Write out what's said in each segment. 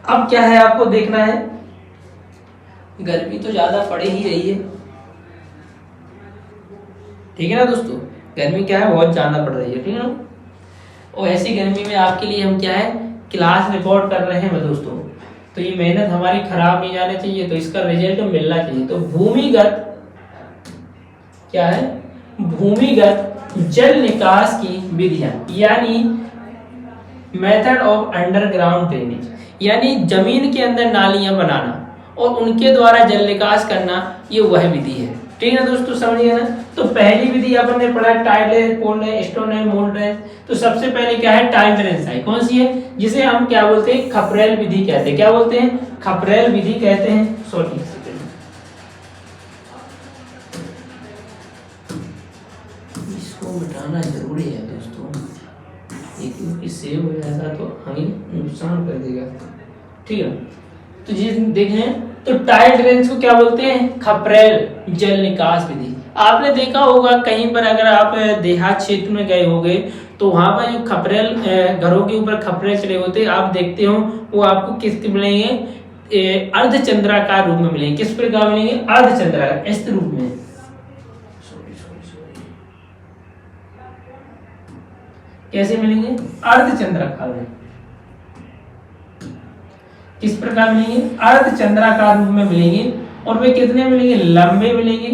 अब क्या है आपको देखना है, गर्मी तो ज्यादा पड़ ही रही है, ठीक है ना दोस्तों, गर्मी क्या है बहुत ज्यादा पड़ रही है, ठीक है ना। और ऐसी गर्मी में आपके लिए हम क्या है क्लास रिकॉर्ड कर रहे हैं दोस्तों, तो ये मेहनत हमारी खराब नहीं जानी चाहिए, तो इसका रिजल्ट मिलना चाहिए। तो भूमिगत क्या है, भूमिगत जल निकास की विधियां, यानी मेथड ऑफ अंडरग्राउंड ड्रेनेज, यानी जमीन के अंदर नालियां बनाना और उनके द्वारा जल निकास करना, ये वह विधि है, ठीक है ना दोस्तों, समझिए ना। तो पहली विधि अपन ने पढ़ा tile drainage, pole drainage, stone drainage, mould drainage. तो सबसे पहले क्या है टाइल ड्रेनेज है, कौन सी है, जिसे हम क्या बोलते हैं खपरेल विधि कहते हैं, क्या बोलते हैं खपरेल विधि कहते हैं। सॉरी इसको मिटाना जरूरी है दोस्तों, ये क्योंकि सेव हो जाएगा तो हमें नुकसान कर देगा, ठीक है। तो ये देखें तो टाइल ड्रेनेज को क्या बोलते हैं खपरेल जल निकास विधि। आपने देखा होगा कहीं पर अगर आप देहात क्षेत्र में गए होंगे तो वहां पर जो खपरेल घरों के ऊपर खपरेल चले होते आप देखते हो, वो आपको किस मिलेंगे अर्धचंद्राकार रूप में मिलेंगे। किस प्रकार मिलेंगे अर्धचंद्राकार इस रूप में, कैसे मिलेंगे अर्धचंद्राकार में, किस प्रकार मिलेंगे अर्धचंद्राकार रूप में मिलेंगे। और वे कितने मिलेंगे लंबे मिलेंगे,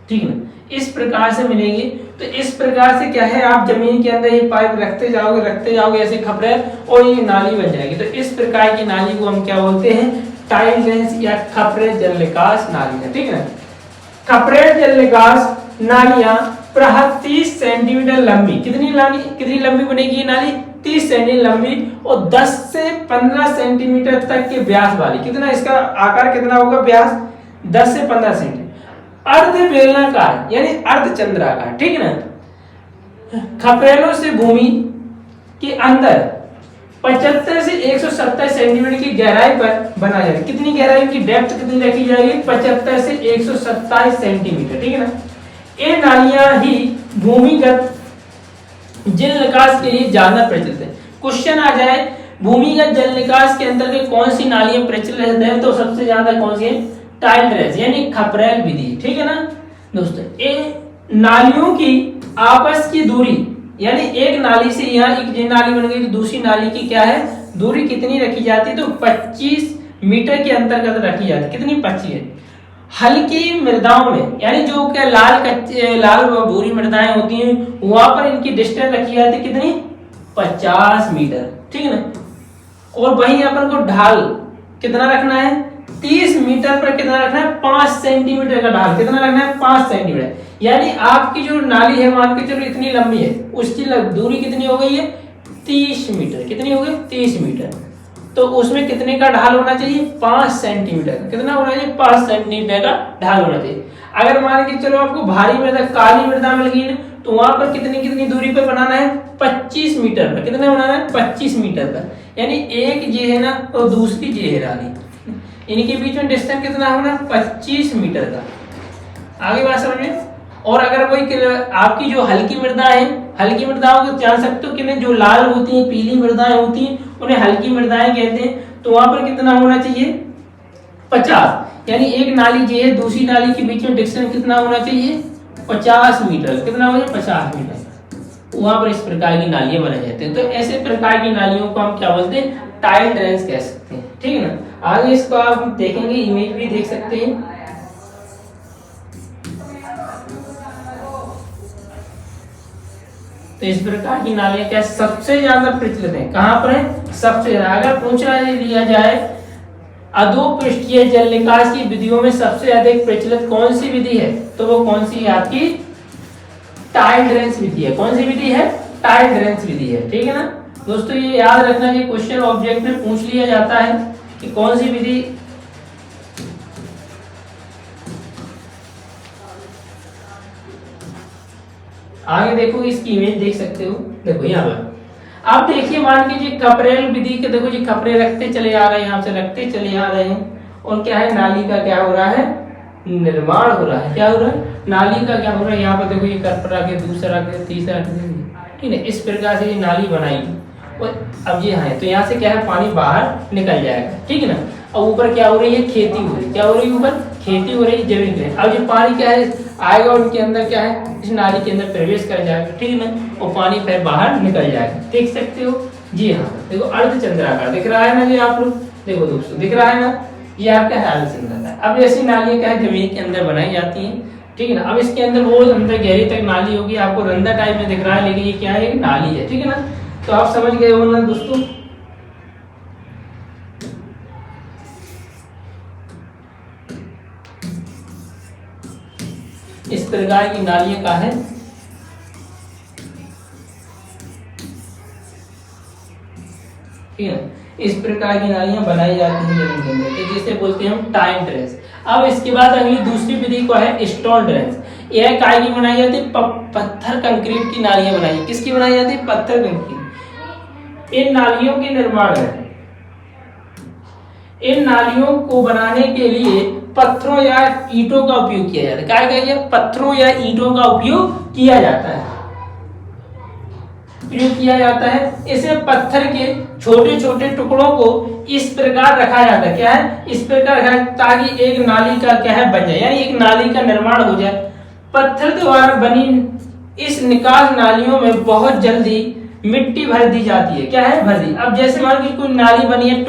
ठीक है ना, इस प्रकार से मिलेंगे। तो इस प्रकार से क्या है आप जमीन के अंदर ये पाइप रखते जाओगे ऐसे खपरेल और ये नाली बन जाएगी। तो इस प्रकार की नाली को हम क्या बोलते हैं टाइल ड्रेनेज या खपरेल जल निकास नाली है, ठीक है ना। खपरेल जल निकास नालियां प्रायः 30 सेंटीमीटर लंबी, कितनी लंबी बनेगी ये नाली 30 सेंटीमीटर लंबी और 10 से 15 सेंटीमीटर तक के व्यास वाली। कितना इसका आकार कितना होगा व्यास 10 से 15 सेंटीमीटर। अर्ध बेलनाकार यानी अर्धचंद्राकार, ठीक है ना। खपरेलों से भूमि के अंदर 75 से 170 सेंटीमीटर की गहराई पर बना जाएगा। कितनी गहराई की डेप्थ कितनी रखी जाएगी 75 से 127 सेंटीमीटर, ठीक है ना। ये नालियां ही भूमिगत जल निकास के लिए ज्यादा प्रचलित है। क्वेश्चन आ जाए भूमिगत जल निकास के अंतर्गत कौन सी नालियां प्रचलित है, तो सबसे ज्यादा कौन सी है टाइल ड्रेनेज यानी खपरेल विधि, ठीक है ना दोस्तों। ये नालियों की आपस की दूरी यानी एक नाली से यहाँ एक नाली बन गई तो दूसरी नाली की क्या है दूरी कितनी रखी जाती है, तो 25 मीटर के अंतर्गत रखी जाती है। कितनी 25 है। हल्की मृदाओं में यानी जो क्या लाल भूरी मृदाएं होती हैं वहां पर इनकी डिस्टेंस रखी जाती है कितनी 50 मीटर, ठीक है ना। और वहीं अपन को ढाल कितना रखना है 30 मीटर पर कितना रखना है 5 सेंटीमीटर का ढाल कितना रखना है 5 सेंटीमीटर। यानी आपकी जो नाली है मान के चलो इतनी लंबी है उसकी दूरी कितनी हो गई है 30 मीटर। कितनी हो गई 30 मीटर। तो उसमें कितने का ढाल होना चाहिए 5 सेंटीमीटर। कितना होना चाहिए 5 सेंटीमीटर का ढाल होना चाहिए। अगर मान के चलो आपको भारी मृदा काली मृदा मिल गई ना तो वहां पर कितनी दूरी पर बनाना है 25 मीटर पर। कितना बनाना है 25 मीटर पर। यानी एक ये है ना और दूसरी ये है नाली, इनके बीच में डिस्टेंस कितना होना 25 मीटर का। आगे बात समझ में। और अगर कोई आपकी जो हल्की मृदा है हल्की मृदाओं को जान सकते हो कि जो लाल होती हैं पीली मृदाएं होती हैं उन्हें हल्की मृदाएं कहते हैं। तो वहां पर कितना होना चाहिए 50। यानी एक नाली जो है दूसरी नाली के बीच में डिस्टेंस कितना होना चाहिए 50 मीटर। कितना हो जाए 50 मीटर। वहां पर इस प्रकार की नालियां बनाई जाती हैं। तो ऐसे प्रकार की नालियों को हम क्या बोलते हैं टाइल ड्रेनेज कह सकते हैं, ठीक है ना। आगे इसको आप देखेंगे इमेज भी देख सकते हैं। तो इस प्रकार की नालियां क्या सबसे ज्यादा प्रचलित है कहां पर है सबसे ज्यादा। अगर पूछना लिया जाए अधोपृष्ठीय जल निकास की विधियों में सबसे अधिक प्रचलित कौन सी विधि है तो वो कौन सी है आपकी टाइल ड्रेनेज विधि है। कौन सी विधि है टाइल ड्रेनेज विधि है, ठीक है ना दोस्तों। ये याद रखना कि क्वेश्चन ऑब्जेक्ट में पूछ लिया जाता है कि कौन सी विधि आगे देखो इसकी इमेज देख सकते हो। देखो यहाँ पर अब देखिए मान लीजिए खपरेल विधि के देखो जी खपरे रखते चले आ रहे हैं यहाँ से रखते चले आ रहे हैं और क्या है नाली का क्या हो रहा है निर्माण हो रहा है। क्या हो रहा है नाली का क्या हो रहा है। यहाँ पर देखो ये खपरा के दूसरा के तीसरा ठीक है। इस प्रकार से ये नाली बनाई और अब ये है तो यहाँ से क्या है पानी बाहर निकल जाएगा, ठीक है ना। अब ऊपर क्या हो रही है, खेती हो रही है, क्या हो रही है ऊपर खेती हो रही है जमीन पे। अब ये पानी क्या है आएगा और उनके अंदर क्या है इस नाली के अंदर प्रवेश कर जाएगा, ठीक है ना, और पानी फिर बाहर निकल जाएगा, देख सकते हो जी हाँ। देखो अर्धचंद्राकार दिख रहा है ना जी आप लोग, देखो दोस्तों दिख रहा है ना, ये आपका है अर्धचंद्राकार। अब ऐसी नालियां क्या है जमीन के अंदर बनाई जाती हैं, ठीक है ना। अब इसके अंदर वो अंदर गहरी तक नाली होगी, आपको रंधा टाइप में दिख रहा है लेकिन ये क्या है नाली है, ठीक है ना। तो आप समझ गए हो ना दोस्तों। इस प्रकार की नालियां का है, ठीक है। इस प्रकार की नालियां बनाई जाती हैं जमीन के अंदर, तो जिसे बोलते हैं हम टाइम ड्रेंस। अब इसके बाद अगली दूसरी विधि को है स्टोन ड्रेंस। यह काय की बनाई जाती है, पत्थर कंक्रीट की नालियां बनाई, किसकी बनाई जाती है, पत्थर कंक्रीट। इन नालियों के निर्माण है, इन नालियों को बनाने के लिए पत्थरों या ईंटों का उपयोग किया जाता है। क्या है पत्थरों या ईंटों का उपयोग किया जाता है, प्रयोग किया जाता है। इसे पत्थर के छोटे छोटे टुकड़ों को इस प्रकार रखा जाता है, क्या है इस प्रकार रखा ताकि एक नाली का क्या है बन जाए, यानी एक नाली का निर्माण हो जाए। पत्थर द्वारा बनी इस निकास नालियों में बहुत जल्दी मिट्टी भर दी जाती है, क्या है भर दी। अब जैसे मान लीजिए कोई नाली बनी है,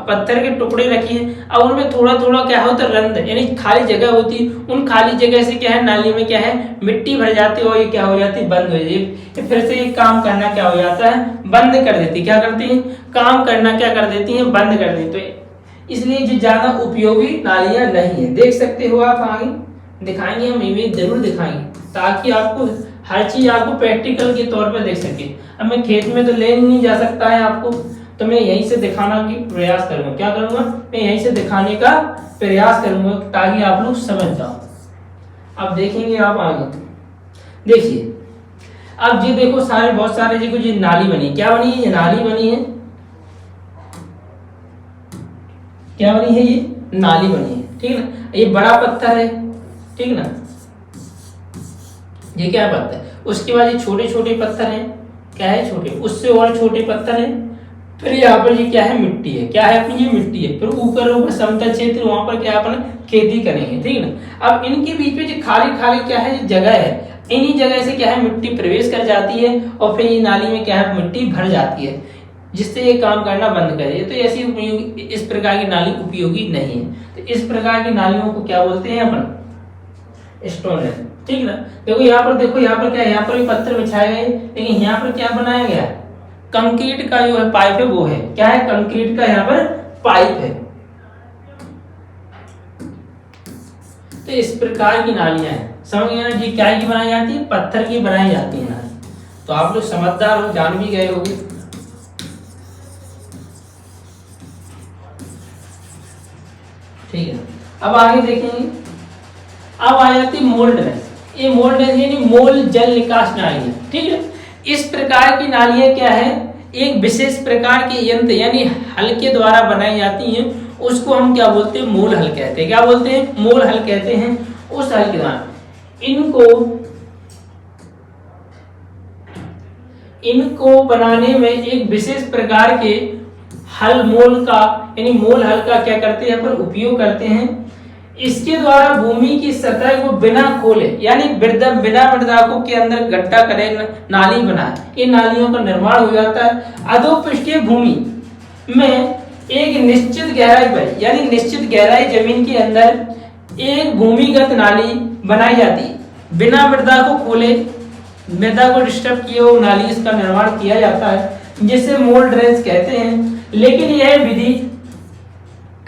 पत्थर के टुकड़े रखी है, अब उनमें थोड़ा थोड़ा क्या होता है रंध्र, यानी खाली जगह होती है, उन खाली जगह से क्या है नाली में क्या है मिट्टी भर जाती है और ये क्या हो जाती है बंद हो जाती है। फिर से ये काम करना क्या हो जाता है बंद कर देती है, क्या करती है काम करना क्या कर देती है बंद कर देती है। इसलिए जो ज्यादा उपयोगी नालियां नहीं है, देख सकते हो आप, आगे दिखाएंगे हम इमेज जरूर दिखाएंगे ताकि आपको हर चीज आपको प्रैक्टिकल के तौर पर देख सके। अब मैं खेत में तो ले नहीं जा सकता है आपको, तो मैं यहीं से दिखाना की प्रयास करूंगा, क्या करूंगा मैं यहीं से दिखाने का प्रयास करूंगा ताकि आप लोग समझ जाओ। अब देखेंगे आप आगे, देखिए अब ये देखो सारे बहुत सारे जी कुछ नाली बनी, क्या बनी है ये नाली बनी है, क्या बनी है ये नाली बनी है, ठीक है ना। ये बड़ा पत्थर है, ठीक है ना, ये क्या पत्थर है। उसके बाद ये छोटे छोटे पत्थर हैं, क्या है छोटे, उससे और छोटे पत्थर हैं। फिर यहाँ पर ये क्या है मिट्टी है, क्या है अपनी ये मिट्टी है। फिर ऊपर समतल क्षेत्र वहां पर क्या अपन खेती करेंगे, ठीक है ना। अब इनके बीच में जो खाली खाली क्या है जो जगह है, इन्हीं जगह से क्या है मिट्टी प्रवेश कर जाती है और फिर ये नाली में क्या है मिट्टी भर जाती है, जिससे ये काम करना बंद करे। तो ऐसी इस प्रकार की नाली उपयोगी नहीं है। तो इस प्रकार की नालियों को क्या बोलते हैं अपन स्टोन है, ठीक है ना। देखो यहाँ पर, देखो यहाँ पर क्या है, यहाँ पर भी पत्थर बिछाए गए, लेकिन यहाँ पर क्या बनाया गया कंक्रीट का जो है पाइप है वो है, क्या है कंक्रीट का यहाँ पर पाइप है। तो इस प्रकार की नालियां हैं, समझ गए ना जी। क्या की बनाई जाती है पत्थर की बनाई जाती है नाली। तो आप लोग समझदार हो, जान भी गए होंगे, ठीक है। अब आगे देखेंगे, अब आ जाती मोल्ड है। ये मोल्ड है यानी मोल जल निकास नाली, ठीक है। इस प्रकार की नालियां क्या है एक विशेष प्रकार के यंत्र यानी हल के द्वारा बनाई जाती हैं, उसको हम क्या बोलते हैं मूल हल कहते हैं, क्या बोलते हैं मूल हल कहते हैं। उस हल के द्वारा इनको बनाने में एक विशेष प्रकार के हल मोल का यानी मोल हल का क्या करते हैं पर उपयोग करते हैं। इसके द्वारा भूमि की सतह को बिना खोले यानी बिना मृदा को के अंदर गड्ढा करे नाली बनाए, इन नालियों का निर्माण हो जाता है। अधोपृष्ठीय भूमि में एक निश्चित गहराई पर यानी निश्चित गहराई जमीन के अंदर एक भूमिगत नाली बनाई जाती है। बिना मृदा को खोले, मृदा को डिस्टर्ब किए वो नाली इसका निर्माण किया जाता है, जिसे मोल्ड ड्रेंस कहते हैं। लेकिन यह विधि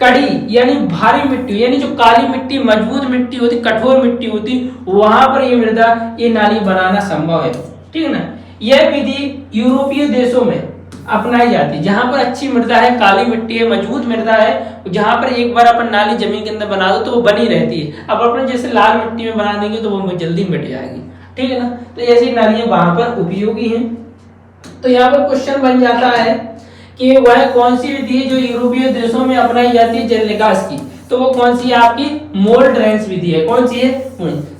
कड़ी यानी भारी मिट्टी यानी जो काली मिट्टी मजबूत मिट्टी होती कठोर मिट्टी होती वहां पर ये मृदा ये नाली बनाना संभव है, ठीक है ना। यह विधि यूरोपीय देशों में अपनाई जाती है, जहां पर अच्छी मृदा है, काली मिट्टी है, मजबूत मृदा है, जहां पर एक बार अपन नाली जमीन के अंदर बना दो तो वो बनी रहती है। अब अपन जैसे लाल मिट्टी में बना देंगे तो वो जल्दी मिट जाएगी, ठीक है ना। तो ऐसी नालियां वहां पर उपयोगी हैं। तो यहाँ पर क्वेश्चन बन जाता है कि वह कौन सी विधि है जो यूरोपीय देशों में अपनाई जाती है जल निकास की, तो वो कौन सी है आपकी मोल्ड ड्रेंस विधि है, कौन सी है।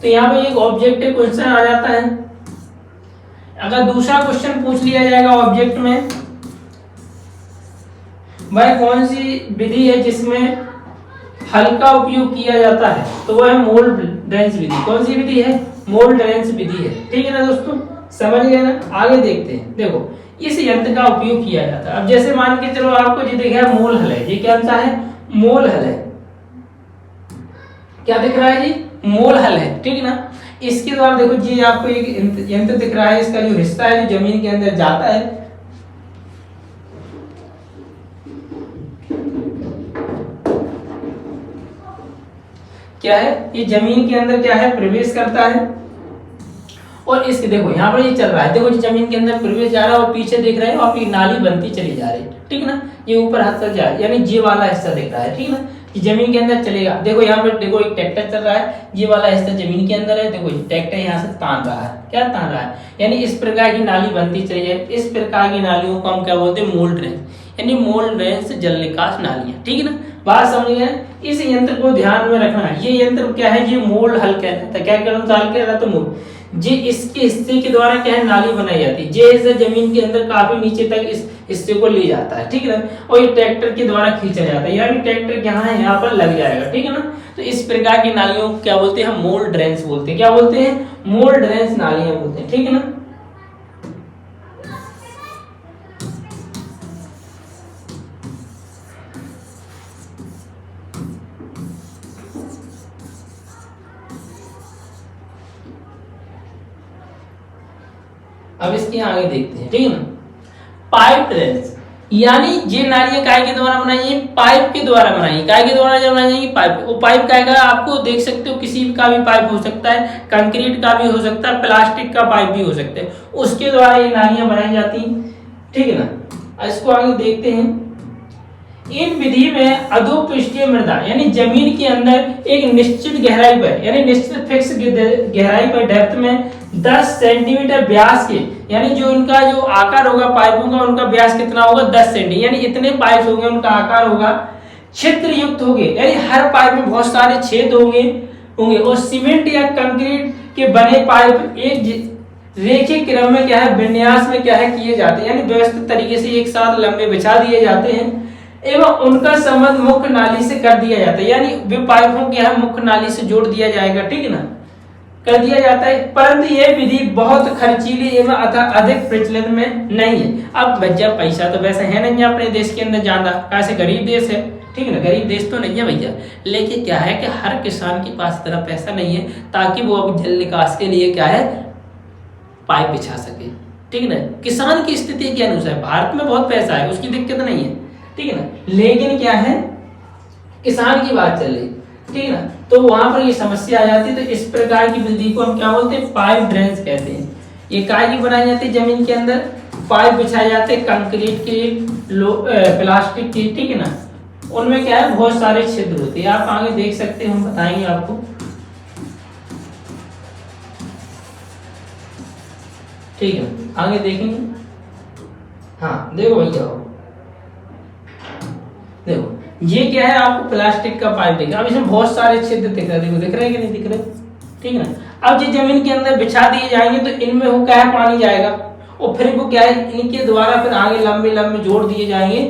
तो यहाँ पे एक ऑब्जेक्टिव क्वेश्चन आ जाता है, अगर दूसरा क्वेश्चन पूछ लिया जाएगा ऑब्जेक्ट में, वह कौन सी विधि है जिसमें हल का उपयोग किया जाता है, तो वह है मोल्ड ड्रेंच विधि। कौन सी विधि है? मोल्ड ड्रेंच विधि है। ठीक है ना दोस्तों, समझ गए ना। आगे देखते हैं। देखो इस यंत्र का उपयोग किया जाता है। अब जैसे मान के चलो आपको ये दिख रहा है मोल हल है, ये क्या सा है? मोल हल है। क्या दिख रहा है जी? मोल हल है। ठीक है ना। इसके द्वारा देखो जी आपको एक यंत्र दिख रहा है, इसका जो हिस्सा है जो जमीन के अंदर जाता है, क्या है? ये जमीन के अंदर क्या है? प्रवेश करता है। और इसके देखो यहाँ पर ये चल रहा है, देखो जी जमीन के अंदर प्रवेश जा रहा है और पीछे देख रहे हो आप ये नाली बनती चली जा रही है। ठीक है ना। ये ऊपर हाथ से जा रहा है, यानी ये वाला हिस्सा दिख रहा है। ठीक है ना। कि जमीन के अंदर चलेगा। देखो यहाँ पर देखो एक ट्रैक्टर चल रहा है, ये वाला हिस्सा जमीन के अंदर है। देखो ट्रैक्टर यहाँ से तान रहा है। क्या तान रहा है? यानी इस प्रकार की नाली बनती चली जाए। इस प्रकार की नालियों को हम क्या बोलते हैं? मोल्ड ड्रेन, यानी मोल्ड ड्रेन से जल निकास नालियां। ठीक है ना। बात समझ गए? इस यंत्र को ध्यान में रखना है। ये यंत्र क्या है? ये मोल्ड हल कहलाता है। क्या कहलाता है? मोल्ड। जी इसके हिस्से के द्वारा क्या है? नाली बनाई जाती है। ये हिस्सा जमीन के अंदर काफी नीचे तक इस हिस्से को ले जाता है। ठीक है ना। और ये ट्रैक्टर के द्वारा खींचा जाता है, यानी ट्रैक्टर यहाँ है, यहाँ पर लग जाएगा। ठीक है ना। तो इस प्रकार की नालियों को क्या बोलते हैं? मोल्ड ड्रेन्स बोलते हैं। क्या बोलते हैं? मोल्ड ड्रेन्स नालियां बोलते हैं। ठीक है ना। अब इसके आगे देखते हैं। ठीक है ना। पाइप ड्रेन्स, यानी ये नालियां काय के द्वारा बनाई है? पाइप के द्वारा बनाई। काय के द्वारा जब बनाई जाएगी? पाइप। वो पाइप काय का? आपको देख सकते हो किसी का भी पाइप हो सकता है, कंक्रीट का भी हो सकता है, प्लास्टिक का पाइप भी हो सकता है, उसके द्वारा ये नालियां बनाई जाती हैं। ठीक है ना। इसको आगे देखते हैं। इन विधि में अधोपृष्ठीय मृदा, यानी जमीन के अंदर एक निश्चित गहराई पर, यानी निश्चित फिक्स गहराई पर डेप्थ में 10 सेंटीमीटर व्यास के, यानी जो इनका जो आकार होगा पाइपों का, उनका व्यास कितना होगा? 10 सेंटीमीटर, यानी इतने पाइप होंगे, उनका आकार होगा छिद्र युक्त होंगे, यानी हर पाइप में बहुत सारे छेद होंगे और सीमेंट या कंक्रीट के बने पाइप एक रेखीय क्रम में क्या है? विन्यास में क्या है? किए जाते हैं, यानी व्यवस्थित तरीके से एक साथ लंबे बिछा दिए जाते हैं एवं उनका संबंध मुख्य नाली से कर दिया जाता है, यानी वे पाइपों के यहाँ मुख्य नाली से जोड़ दिया जाएगा। ठीक है ना। कर दिया जाता है। परंतु यह विधि बहुत खर्चीली एवं अधिक प्रचलित में नहीं है। अब भैया पैसा तो वैसे है नहीं अपने देश के अंदर ज्यादा, कैसे गरीब देश है। ठीक है ना। गरीब देश तो नहीं है भैया, लेकिन क्या है कि हर किसान के पास इतना पैसा नहीं है ताकि वो अब जल निकास के लिए क्या है? पाइप बिछा सके। ठीक है ना। किसान की स्थिति के अनुसार भारत में बहुत पैसा है, उसकी दिक्कत नहीं है। ठीक है ना। लेकिन क्या है? किसान की बात चल रही। ठीक है ना। तो वहां पर ये समस्या आ जाती है। तो इस प्रकार की विधि को हम क्या बोलते हैं? पाइप ड्रेन्स कहते हैं। ये काय की बनाई जाती है? जमीन के अंदर पाइप बिछाए जाते हैं, कंक्रीट के, प्लास्टिक के। ठीक है ना। उनमें क्या है? बहुत सारे छिद्र होते हैं। आप आगे देख सकते हैं, हम बताएंगे आपको। ठीक है, आगे देखेंगे। हाँ देखो भैया, देखो ये क्या है? आपको प्लास्टिक का पाइप दिख रहा है। अब इसमें बहुत सारे छिद्र दिख रहे हैं। देखो दिख रहे हैं कि नहीं दिख रहे? ठीक है ना। अब ये जमीन के अंदर बिछा दिए जाएंगे तो इनमें वो क्या है? पानी जाएगा और फिर वो क्या है? इनके द्वारा फिर आगे लंबे लंबे जोड़ दिए जाएंगे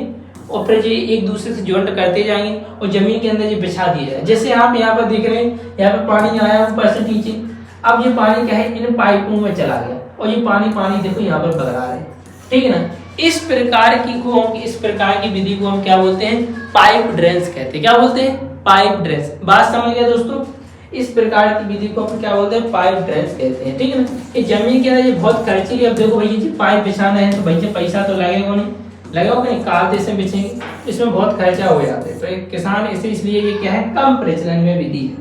और फिर ये एक दूसरे से ज्वाइंट करते जाएंगे और जमीन के अंदर ये बिछा दिया जाए। जैसे आप यहाँ पर देख रहे हैं, यहाँ पर पानी आया ऊपर से नीचे। अब ये पानी क्या है? इन पाइपों में चला गया और ये पानी देखो यहाँ पर बदला रहा है। ठीक है ना। इस प्रकार की विधि को हम क्या बोलते हैं? पाइप ड्रेन्स कहते हैं। क्या बोलते हैं? Pipe drains. बात समझ गया दोस्तों? इस प्रकार की विधि को हम क्या बोलते हैं? पाइप ड्रेन्स कहते हैं। ठीक है ना। ये जमीन के अंदर ये बहुत खर्चीली। अब देखो भैया जी पाइप बिछाना है तो भैया पैसा तो लगेगा नहीं, लगाओ कि नहीं? कागज से बिछेंगे, इसमें बहुत खर्चा हो जाता है। तो एक किसान इसे इसलिए ये क्या है? कम प्रचलन में विधि है।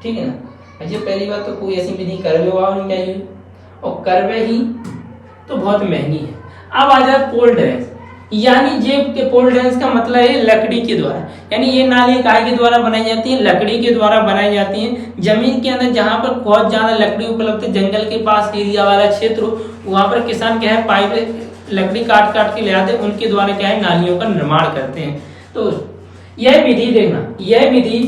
ठीक है ना। अच्छा पहली बात तो कोई ऐसी विधि करवे वाव नहीं चाहिए, और करवे ही तो बहुत महंगी है। अब आ जाए पोल ड्रेन्स, यानी जेब के पोल ड्रेन्स का मतलब है लकड़ी के द्वारा, यानी ये नालियां काय के द्वारा बनाई जाती हैं? लकड़ी के द्वारा बनाई जाती हैं। जमीन के अंदर जहां पर बहुत ज्यादा लकड़ी उपलब्ध है, जंगल के पास एरिया वाला क्षेत्र हो, वहां पर किसान क्या है? पाइप लकड़ी काट के ले आते हैं, उनके द्वारा क्या है? नालियों का निर्माण करते हैं। तो यह विधि देखना, यह विधि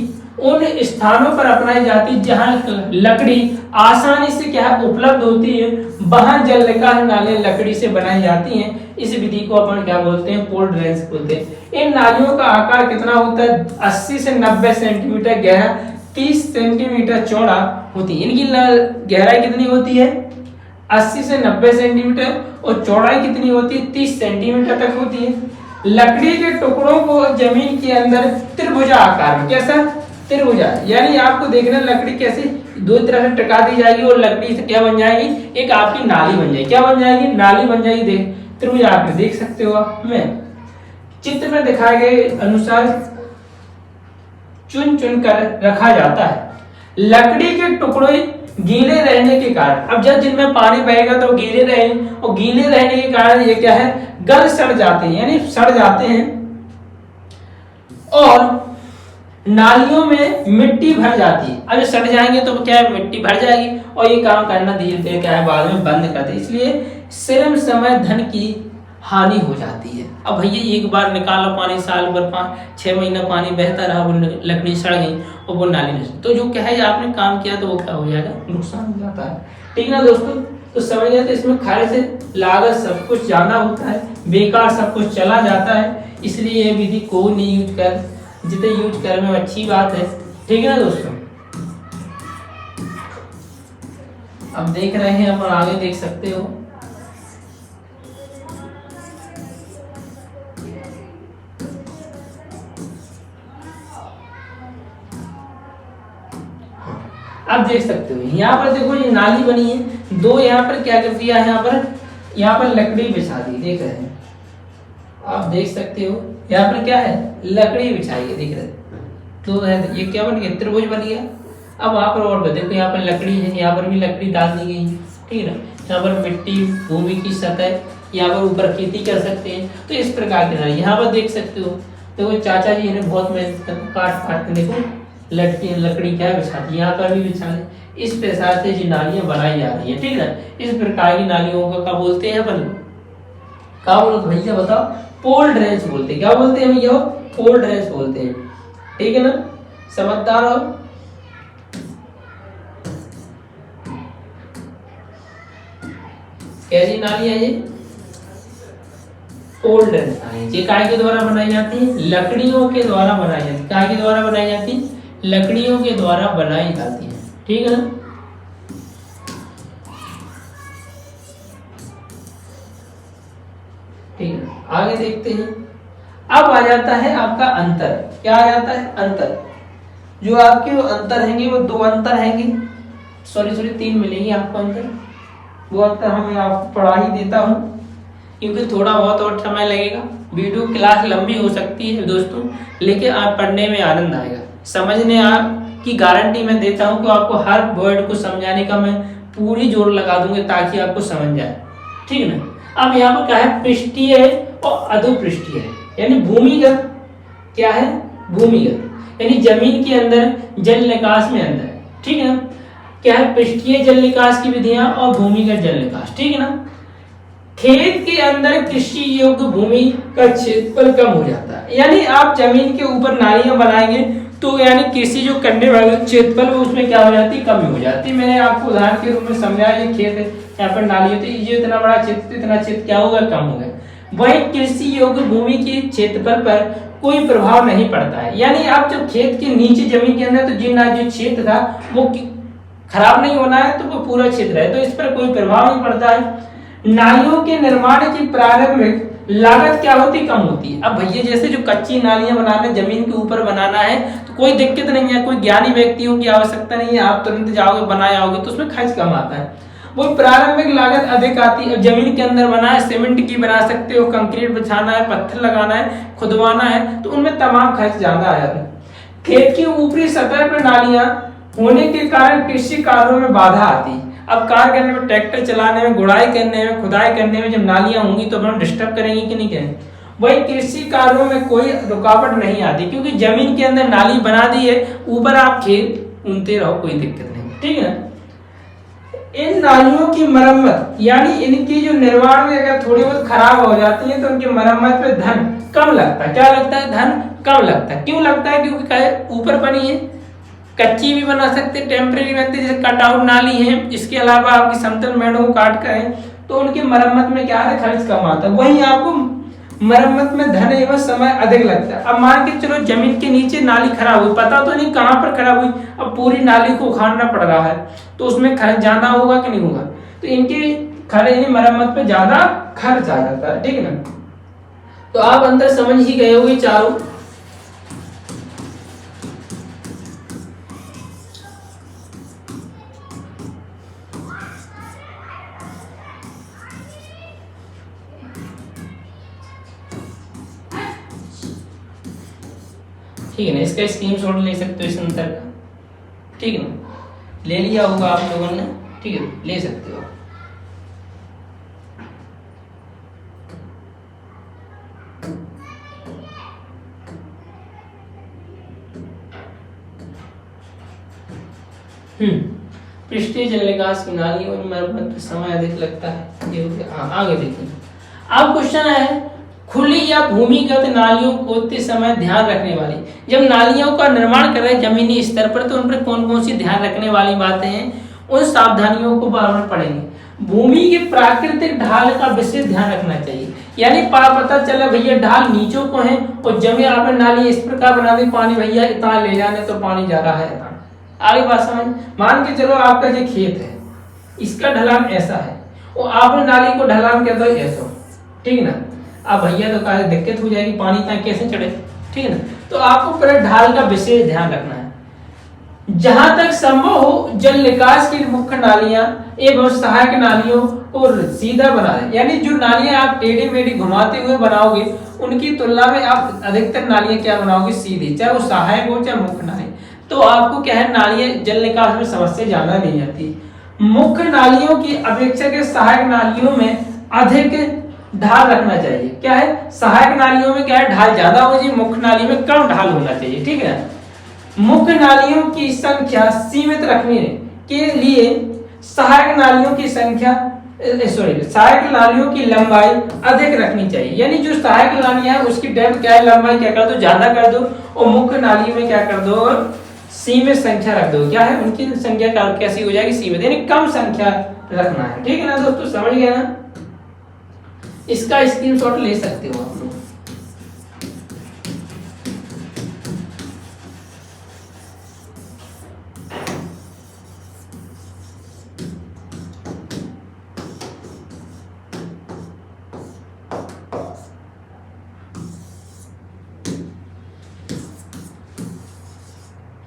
उन स्थानों पर अपनाई जाती है जहां लकड़ी आसानी से क्या है उपलब्ध होती है, वहां जल निकास नालियां लकड़ी से बनाई जाती हैं। इस विधि को अपन क्या बोलते हैं, पोल ड्रेन्स बोलते हैं। इन नालियों का आकार कितना होता है, 80 से 90 सेंटीमीटर गहरा, 30 सेंटीमीटर चौड़ा होती है। इनकी गहराई कितनी होती है, 80 से 90 सेंटीमीटर, और चौड़ाई कितनी होती है, 30 सेंटीमीटर तक होती है। लकड़ी के टुकड़ों को जमीन के अंदर त्रिभुजा आकार में, कैसा त्रिभुजा, यानी आपको देखना लकड़ी कैसे दो तरह से टिका दी जाएगी और लकड़ी से क्या बन जाएगी, एक आपकी नाली बन जाएगी। क्या बन जाएगी, नाली बन जाएगी। देख त्रिभुजा आप देख सकते हो आप में चित्र में दिखाए गए अनुसार चुन चुन कर रखा जाता है। लकड़ी के टुकड़े गीले रहने के कारण, अब जब जिनमें पानी बहेगा तो गीले रहे, और गीले रहने के कारण ये क्या है, गल सड़ जाते हैं, यानी सड़ जाते हैं, और नालियों में मिट्टी भर जाती है। अब सड़ जाएंगे तो क्या है, मिट्टी भर जाएगी, और ये काम करना धीरे धीरे क्या है बाद में बंद करते, इसलिए श्रम समय धन की हानि हो जाती है। अब भैया एक बार निकालो पानी, साल भर 5-6 महीना पानी बहता रहा, वो लकड़ी सड़ गई और वो नाली में, तो जो क्या है आपने काम किया तो वो क्या हो जाएगा, नुकसान हो जाता है। ठीक ना दोस्तों, तो समझ गए, तो इसमें खर्च लागत सब कुछ ज्यादा होता है, बेकार सब कुछ चला जाता है, इसलिए ये विधि को नहीं यूज कर, जितने यूज कर में अच्छी बात है। ठीक है ना दोस्तों, अब देख रहे हैं अपन आगे देख सकते हो। आप देख सकते हो यहाँ पर देखो ये नाली बनी है, दो यहाँ पर क्या कर दिया है, यहाँ पर लकड़ी बिछा दी, देख रहे हैं आप देख सकते हो, यहाँ पर क्या है लकड़ी बिछाई है, देख रहे हैं, तो ये क्या बन गया, त्रिभुज बन गया। अब वहां पर और देखो यहाँ पर लकड़ी है, यहाँ पर भी लकड़ी डाल दी गई, ठीक है ना, यहाँ पर मिट्टी भूमि की सतह, यहाँ पर ऊपर खेती कर सकते हैं, तो इस प्रकार के यहाँ पर देख सकते हो। देखो चाचा जी ने बहुत मेहनत कर काट के देखो लकड़ी क्या बिछा दी, यहाँ पर भी बिछा दी, इस प्रकार से जी नालियां बनाई जा रही है। ठीक है ना, इस प्रकार की नालियों को क्या बोलते हैं अपन, क्या बोलते भैया बताओ, पोल ड्रेन्स बोलते हैं। क्या बोलते हैं भैया, पोल ड्रेन्स बोलते हैं। ठीक है ना, समझदार हो। कैसी नाली है ये, पोल ड्रेन्स नाली। ये काय के द्वारा बनाई जाती है, लकड़ियों के द्वारा बनाई जाती है। काय के द्वारा बनाई जाती है, लकड़ियों के द्वारा बनाई जाती है। ठीक है ना, ठीक है, आगे देखते हैं। अब आ जाता है आपका अंतर। क्या आ जाता है, अंतर। जो आपके वो अंतर हैंगे वो दो अंतर हैंगे, सॉरी 3 मिलेंगे आपको अंतर। वो अंतर हमें आपको पढ़ा ही देता हूँ, क्योंकि थोड़ा बहुत और समय लगेगा, वीडियो क्लास लंबी हो सकती है दोस्तों, लेकिन आप पढ़ने में आनंद आएगा, समझने की गारंटी मैं देता हूँ कि आपको हर वर्ड को समझाने का मैं पूरी जोर लगा दूंगा ताकि आपको समझ जाए। ठीक है ना। अब यहाँ पर क्या है, पृष्ठीय और अधोपृष्ठीय है, यानी भूमिगत क्या है, भूमिगत यानी जमीन के अंदर जल निकास में अंदर। ठीक है ना, क्या है पृष्ठीय जल निकास की विधियां और भूमिगत जल निकास। ठीक है ना, खेत के अंदर कृषि योग्य भूमि का क्षेत्रफल कम हो जाता है, यानी आप जमीन के ऊपर नालियां बनाएंगे तो यानी कृषि जो करने वाला क्षेत्रफल उसमें क्या हो जाती है, कमी हो जाती है। मैंने आपको उदाहरण के रूप में समझाया, ये खेत है, यहाँ पर नाली है, तो ये इतना बड़ा क्षेत्र, इतना क्षेत्र क्या होगा, कम होगा। वही कृषि योग्य भूमि के क्षेत्रफल पर कोई प्रभाव नहीं पड़ता है, यानी आप जब खेत के नीचे जमीन के अंदर, तो जो क्षेत्र था वो खराब नहीं होना है, तो वो पूरा क्षेत्र है, तो इस पर कोई प्रभाव नहीं पड़ता है। नालियों के निर्माण की प्रारंभिक लागत क्या होती, कम होती है। अब भैया जैसे जो कच्ची नालियां बनाने, जमीन के ऊपर बनाना है, तो कोई दिक्कत नहीं है, कोई ज्ञानी व्यक्तियों की आवश्यकता नहीं है, आप तुरंत जाओगे बनाए आओगे, तो उसमें खर्च कम आता है। वो प्रारंभिक लागत अधिक आती है। जमीन के अंदर बना है, सीमेंट की बना सकते हो, कंक्रीट बिछाना है, पत्थर लगाना है, खुदवाना है, तो उनमें तमाम खर्च ज्यादा आ जाते हैं। खेत की ऊपरी सतह पर नालियां होने के कारण कृषि कार्यों में बाधा आती है। अब कार्य करने में, ट्रैक्टर चलाने में, गुड़ाई करने में, खुदाई करने में जब नालियां होंगी तो हम डिस्टर्ब करेंगे कि नहीं करेंगे। वही कृषि कार्यों में कोई रुकावट नहीं आती, क्योंकि जमीन के अंदर नाली बना दी है, ऊपर आप खेत उनते रहो, कोई दिक्कत नहीं। ठीक है, इन नालियों की मरम्मत यानी इनकी जो निर्माण में अगर थोड़ी बहुत खराब हो जाती है तो उनकी मरम्मत में धन कम लगता है। क्या लगता है, धन कम लगता है। क्यों लगता है, क्योंकि ऊपर बनी है, कच्ची भी बना सकते, टेम्परेरी बनते, जैसे कटआउट नाली है। इसके अलावा आपकी समतल मेड़ों को काट कर है तो उनकी मरम्मत में क्या है, खर्च कम आता है, वहीं आपको मरम्मत में धन एवं समय अधिक लगता है। अब मान के चलो जमीन के नीचे नाली खराब हुई, पता तो नहीं कहाँ पर खराब हुई, अब पूरी नाली को उखाड़ना पड़ रहा है तो उसमें खर्च ज्यादा होगा कि नहीं होगा, तो इनकी मरम्मत पे ज्यादा खर्च आ जाता है, ठीक है ना। तो आप अंदर समझ ही गए होंगे चारों। ठीक है ना, इसका स्क्रीनशॉट ले सकते हो इस अंतर का, ठीक है ना, ले लिया होगा आप लोगों ने, ठीक है, ले सकते हो। पृष्ठीय जल निकास की नालियों में मरम्मत में समय अधिक लगता है, ये हो गया। आगे देखिए, अब क्वेश्चन है खुली या भूमिगत नालियों को खोदते समय ध्यान रखने वाली। जब नालियों का निर्माण कर रहे हैं जमीनी स्तर पर तो उन पर कौन कौन सी ध्यान रखने वाली बातें हैं, उन सावधानियों को बार बार पढ़ेंगे। भूमि के प्राकृतिक ढाल का विशेष ध्यान रखना चाहिए, यानी पता चला भैया ढाल नीचों को है और जमी आपने नाली इस प्रकार बना दी, पानी भैया इतना ले जाने तो पानी जा रहा है, आगे बात समझ। मान के चलो आपका जो खेत है इसका ढलान ऐसा है और आपने नाली को ढलान कर दो ऐसा, ठीक है ना। अब भैया तो कहा दिक्कत हो जाएगी, पानी तक कैसे चढ़े, ठीक है ना। तो आपको पहले ढाल का विशेष ध्यान रखना है। जहां तक संभव हो जल निकास की मुख्य नालियां एवं सहायक नालियों को सीधा बना दें, यानी जो नालियां आप टेढ़ी मेढ़ी घुमाते हुए बनाओगे उनकी तुलना में आप अधिकतर नालियां क्या बनाओगे, सीधी, चाहे वो सहायक हो चाहे मुख्य नाली। तो आपको क्या है, नालियां जल निकास में समस्या ज्यादा नहीं आती। मुख्य नालियों की अपेक्षा के सहायक नालियों में अधिक ढाल रखना चाहिए। क्या है, सहायक नालियों में क्या है, ढाल ज्यादा हो जी, मुख्य नाली में कम ढाल होना चाहिए, ठीक है। मुख्य नालियों की संख्या सीमित रखने के लिए सहायक नालियों की संख्या सहायक नालियों की लंबाई अधिक रखनी चाहिए, यानी जो सहायक नालियां है उसकी डेप्थ क्या है, लंबाई क्या कर दो, ज्यादा कर दो, और मुख्य नाली में क्या कर दो, सीमित संख्या रख दो। क्या है, उनकी संख्या कैसी हो जाएगी, सीमित, यानी कम संख्या रखना है, ठीक है ना दोस्तों, समझ गए ना। इसका स्क्रीनशॉट ले सकते हो आप लोग।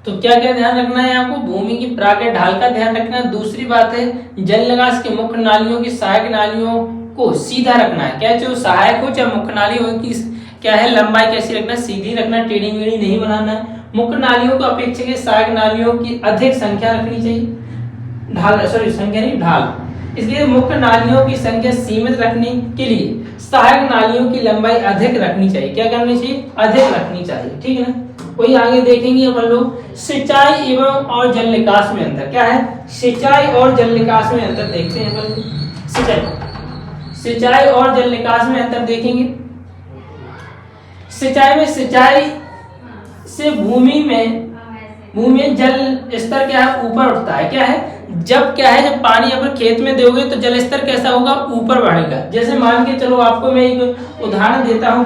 तो क्या क्या ध्यान रखना है आपको, भूमि की प्राकृतिक ढाल का ध्यान रखना है। दूसरी बात है जल निकास की मुख्य नालियों की सहायक नालियों को सीधा रखना है, क्या चाहे सहायक हो चाहे मुख्य नाली हो, की क्या है लंबाई कैसी रखना, सीधी रखना, टेढ़ी मेढ़ी नहीं बनाना है। मुख्य नालियों को अपेक्षा के सहायक नालियों की अधिक संख्या रखनी चाहिए, ढाल संख्या नहीं ढाल, इसलिए मुख्य नालियों की संख्या सीमित रखने के लिए सहायक नालियों की लंबाई अधिक रखनी चाहिए। क्या करनी चाहिए, अधिक रखनी चाहिए, ठीक है ना। वही आगे देखेंगे अपन लोग, सिंचाई एवं और जल निकास में अंतर। क्या है, सिंचाई और जल निकास में अंतर देखते हैं अपन। सिंचाई और जल निकास में अंतर देखेंगे। सिंचाई से भूमि में जल स्तर क्या है, ऊपर उठता है। क्या है, जब पानी अगर खेत में दोगे तो जल स्तर कैसा होगा, ऊपर बढ़ेगा। जैसे मान के चलो आपको मैं एक उदाहरण देता हूँ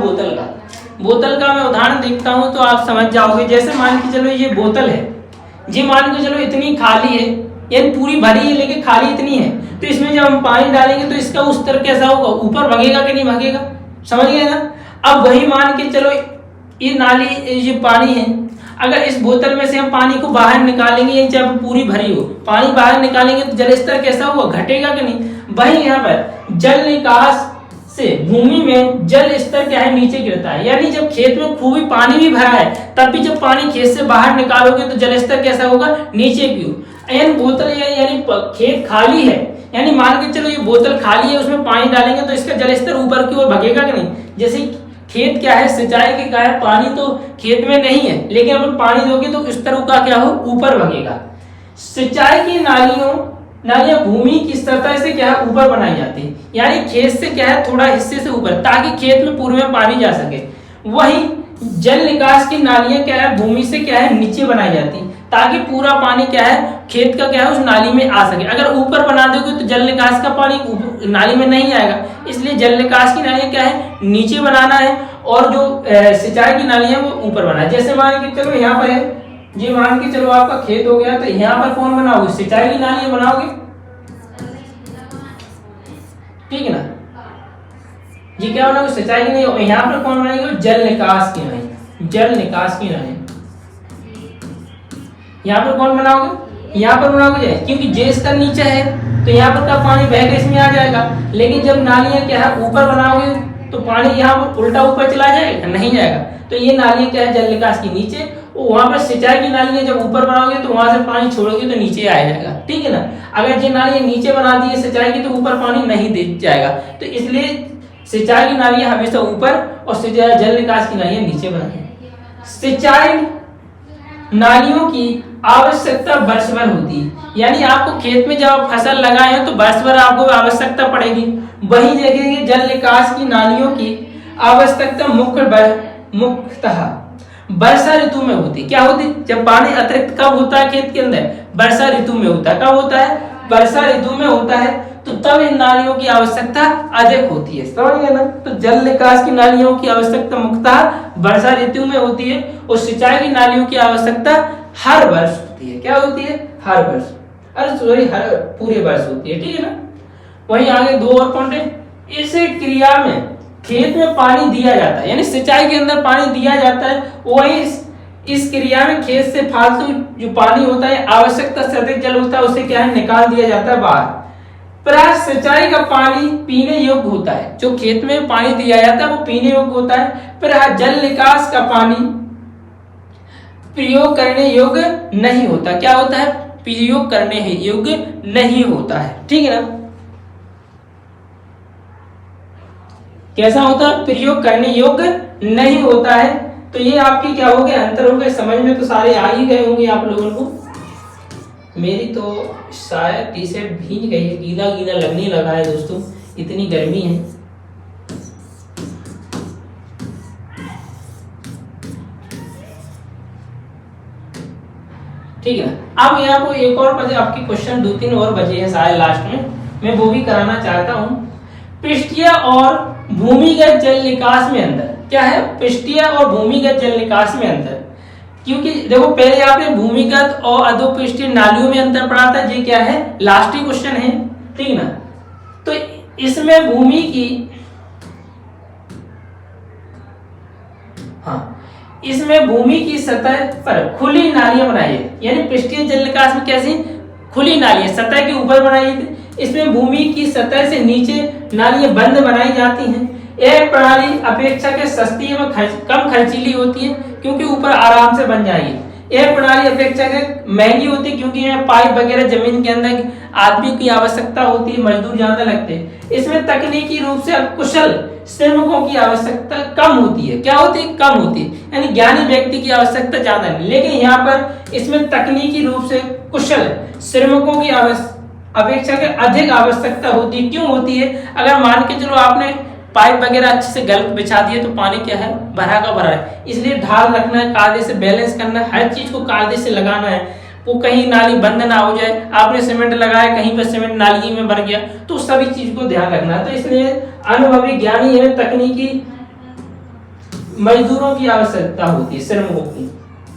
बोतल का मैं उदाहरण देखता हूँ तो आप समझ जाओगे। जैसे मान के चलो ये बोतल है, जी मान के चलो इतनी खाली है, यानी पूरी भरी है लेकिन खाली इतनी है, तो इसमें जब हम पानी डालेंगे तो इसका उस स्तर कैसा होगा, ऊपर भगेगा कि नहीं भगेगा, समझ गए ना। अब वही मान के चलो ये नाली, ये पानी है, अगर इस बोतल में से हम पानी को बाहर निकालेंगे, चाहे पूरी भरी हो, पानी बाहर निकालेंगे तो जल स्तर कैसा होगा, घटेगा कि नहीं। वही यहाँ पर जल निकास से भूमि में जल स्तर क्या है, नीचे गिरता है। यानी जब खेत में खूब पानी भी भरा है तब भी जब पानी खेत से बाहर निकालोगे तो जल स्तर कैसा होगा, नीचे की ओर। यानी बोतल यानी खेत खाली है, यानी मान के चलो ये बोतल खाली है, उसमें पानी डालेंगे तो इसका जल स्तर ऊपर की ओर भगेगा कि नहीं। जैसे खेत क्या है, सिंचाई के क्या है, पानी तो खेत में नहीं है लेकिन अगर पानी दोगे तो इस तरह का क्या हो, ऊपर भगेगा। सिंचाई की नालियां भूमि की सतह से क्या है, ऊपर बनाई जाती है, यानी खेत से क्या है थोड़ा हिस्से से ऊपर, ताकि खेत में पूर्व में पानी जा सके। वही जल निकास की नालियां क्या है, भूमि से क्या है नीचे बनाई जाती है, ताकि पूरा पानी क्या है खेत का क्या है उस नाली में आ सके। अगर ऊपर बना दोगे तो जल निकास का पानी नाली में नहीं आएगा, इसलिए जल निकास की नालियां क्या है नीचे बनाना है, और जो सिंचाई की नालियां वो ऊपर बनाना है। जैसे मान के चलो यहाँ पर है, ये मान के चलो आपका खेत हो गया, तो यहाँ पर कौन बनाओगे, सिंचाई की नालियां बनाओगे, ठीक है ना। ये क्या बनाओगे, सिंचाई की नहीं, यहाँ पर कौन बनाएगा, जल निकास की नाली, जल निकास की नाली यहाँ पर कौन बनाओगे, यहाँ पर बनाओगे, क्योंकि जे स्तर नीचे है तो यहाँ पर का पानी बह के इसमें आ जाएगा। लेकिन जब नालियां क्या है ऊपर बनाओगे तो पानी यहाँ पर उल्टा ऊपर चला जाएगा, नहीं जाएगा। तो ये नालियां क्या है जल निकास की नीचे, वहां पर सिंचाई की नालियां जब ऊपर बनाओगे तो वहां से पानी छोड़ोगे तो नीचे आ जाएगा, ठीक है ना। अगर ये नालियां नीचे बना दी है सिंचाई की तो ऊपर पानी नहीं दे जाएगा, तो इसलिए सिंचाई की नालियां हमेशा ऊपर और जल निकास की नालियां नीचे बनाई। सिंचाई नालियों की आवश्यकता वर्ष भर होती है, यानी आपको खेत में जब फसल लगाए हो तो वर्ष भर आपको आवश्यकता पड़ेगी। वही जगह जल निकास की नालियों की आवश्यकता मुख्यतः वर्षा ऋतु में होती है। क्या होती है, जब पानी अतिरिक्त कब होता है खेत के अंदर, वर्षा ऋतु में होता है। कब होता है, वर्षा ऋतु में होता है, तो तब इन नालियों की आवश्यकता अधिक होती है, समझ गए ना। तो जल निकास की नालियों की आवश्यकता मुख्यतः वर्षा ऋतु में होती है, और सिंचाई की नालियों की आवश्यकता हर वर्ष होती है। क्या होती है, हर वर्ष, अरे सॉरी हर पूरे वर्ष होती है, ठीक है ना। वहीं आगे दो और पॉइंट है, इस क्रिया में खेत में पानी दिया जाता है, यानी सिंचाई के अंदर पानी दिया जाता है, वही इस क्रिया में खेत से फालतू जो पानी होता है आवश्यकता से अधिक जल होता है उसे क्या है निकाल दिया जाता है बाहर। प्राय सिंचाई का पानी पीने योग्य होता है, जो खेत में पानी दिया जाता है वो पीने योग्य होता है, पर जल निकास का पानी प्रयोग करने योग्य नहीं होता। क्या होता है, प्रयोग करने योग्य नहीं होता है, ठीक है ना। कैसा होता है, प्रयोग करने योग्य नहीं होता है। तो ये आपकी क्या हो गया, अंतर हो गए, समझ में तो सारे आ ही गए होंगे आप लोगों को। मेरी तो शायद टी शर्ट भीग गई है, गीला गीला लगने लगा है दोस्तों, इतनी गर्मी है। ठीक है, अब यहाँ को एक और बजे आपके क्वेश्चन 2-3 और बचे हैं शायद लास्ट में, मैं वो भी कराना चाहता हूँ। पृष्ठीय और भूमिगत जल निकास में अंतर क्या है, पृष्ठीय और भूमिगत जल निकास में अंतर। क्योंकि देखो पहले आपने भूमिगत और अधोपृष्ठीय नालियों में अंतर पढ़ा था, ये क्या है लास्ट ही क्वेश्चन है, ठीक ना। तो इसमें भूमि की इसमें भूमि की सतह पर खुली नालियां बनाई है, यानी पृष्ठीय जल निकास में कैसी खुली नालियां सतह के ऊपर बनाई थी, इसमें भूमि की सतह से नीचे नालियां बंद बनाई जाती हैं। यह प्रणाली अपेक्षा के सस्ती एवं कम खर्चीली होती है, क्योंकि ऊपर आराम से बन जाएगी। यह प्रणाली अपेक्षा के महंगी होती है, क्योंकि यह पाइप वगैरह जमीन के अंदर आदमी की आवश्यकता होती है, मजदूर ज्यादा लगते हैं। इसमें तकनीकी रूप से कुशल श्रमिकों की आवश्यकता कम होती है। क्या होती है, कम होती है, यानी ज्ञानी व्यक्ति की आवश्यकता ज्यादा नहीं। लेकिन यहाँ पर इसमें तकनीकी रूप से कुशल श्रमिकों की अपेक्षा के अधिक आवश्यकता होती है। क्यों होती है, अगर मान के चलो आपने पाइप वगैरह अच्छे से गलत बिछा दिए तो पानी क्या है भरा का भरा है, इसलिए ढाल रखना है, कायदे से बैलेंस करना है, हर चीज को कायदे से लगाना है, वो कहीं नाली बंद ना हो जाए। आपने सीमेंट लगाया, कहीं पर सीमेंट नाली में भर गया, तो सभी चीज को ध्यान रखना है। तो इसलिए अनुभवी ज्ञानी एवं तकनीकी मजदूरों की आवश्यकता होती है, श्रमिकों की,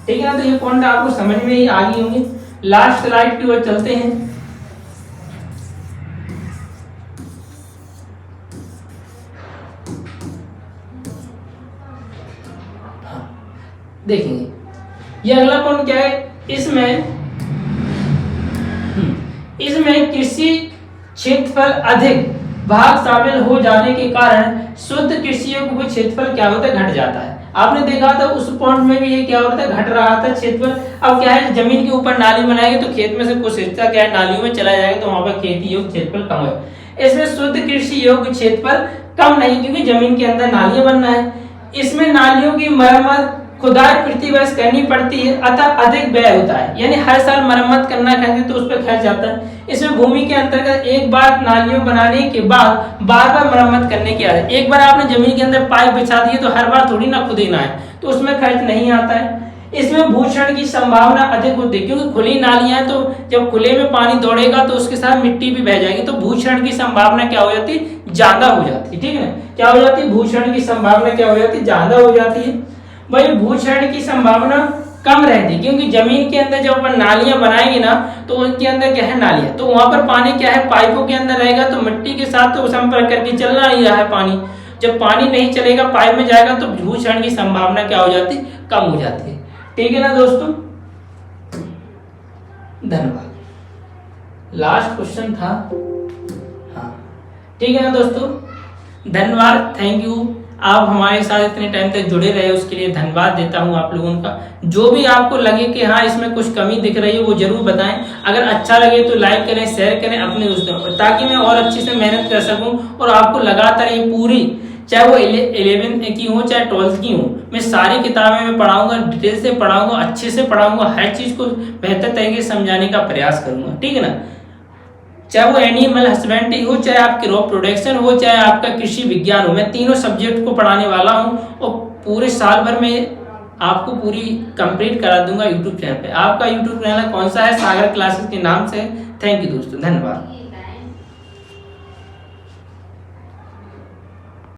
ठीक है ना। तो ये पॉइंट आपको समझ में ही आ गई होंगे। लास्ट स्लाइड की ओर चलते हैं। देखेंगे ये अगला पॉइंट क्या है, इसमें कृषि क्षेत्रफल अधिक भाग शामिल हो जाने के कारण शुद्ध कृषि योग्य क्षेत्रफल क्या होता है, घट जाता है। आपने देखा था उस पॉइंट में भी ये क्या होता है, घट रहा था क्षेत्रफल। अब क्या है, जमीन के ऊपर नाली बनाएंगे तो खेत में से कुछ हिस्सा क्या है नालियों में चला जाएगा, तो वहां पर खेती योग्य क्षेत्रफल कम है। इसमें शुद्ध कृषि योग्य क्षेत्रफल कम नहीं, क्योंकि जमीन के अंदर नालियां बनना है। इसमें नालियों की मरम्मत खुदाई प्रतिवर्ष करनी पड़ती है, अतः अधिक व्यय होता है। यानी हर साल मरम्मत करना चाहिए तो उस पर खर्च जाता है। इसमें भूमि के अंतर्गत एक बार नालियों बनाने के बाद बार बार मरम्मत करने की आदत। एक बार आपने जमीन के अंदर पाइप बिछा दिए तो हर बार थोड़ी ना खुदेना है, तो उसमें खर्च नहीं आता है। इसमें भूषण की संभावना अधिक होती है, क्योंकि खुली नालियां, तो जब खुले में पानी दौड़ेगा तो उसके साथ मिट्टी भी बह जाएगी, तो भूषण की संभावना क्या हो जाती है, ज्यादा हो जाती है। ठीक है ना, क्या हो जाती है, भूषण की संभावना क्या हो जाती है, ज्यादा हो जाती है। वही भूषण की संभावना कम रहती है, क्योंकि जमीन के अंदर जब अपन नालियां बनाएंगे ना, तो उनके अंदर क्या है, नालियां, तो वहां पर पानी क्या है, पाइपों के अंदर रहेगा, तो मिट्टी के साथ तो संपर्क करके चलना नहीं रहा है पानी। जब पानी नहीं चलेगा, पाइप में जाएगा, तो भूषण की संभावना क्या हो जाती है, कम हो जाती है। ठीक है ना दोस्तों, धन्यवाद। लास्ट क्वेश्चन था, हाँ ठीक है ना दोस्तों, धन्यवाद, थैंक यू। आप हमारे साथ इतने टाइम तक जुड़े रहे उसके लिए धन्यवाद देता हूं आप लोगों का। जो भी आपको लगे कि हाँ इसमें कुछ कमी दिख रही है वो जरूर बताएं। अगर अच्छा लगे तो लाइक करें, शेयर करें अपने दोस्तों, ताकि मैं और अच्छे से मेहनत कर सकूं और आपको लगातार ये पूरी, चाहे वो 11th की हो चाहे 12th की हो, मैं सारी किताबें मैं पढ़ाऊंगा, डिटेल से पढ़ाऊंगा, अच्छे से पढ़ाऊंगा, हर चीज को बेहतर तरीके से समझाने का प्रयास करूंगा। ठीक है ना, चाहे वो एनिमल हस्बेंड्री हो, चाहे आपकी क्रॉप प्रोडक्शन हो, चाहे आपका कृषि विज्ञान हो, मैं तीनों सब्जेक्ट को पढ़ाने वाला हूं और पूरे साल भर में आपको पूरी कंप्लीट करा दूंगा यूट्यूब चैनल पे। आपका यूट्यूब चैनल कौन सा है, सागर क्लासेस के नाम से। थैंक यू दोस्तों, धन्यवाद।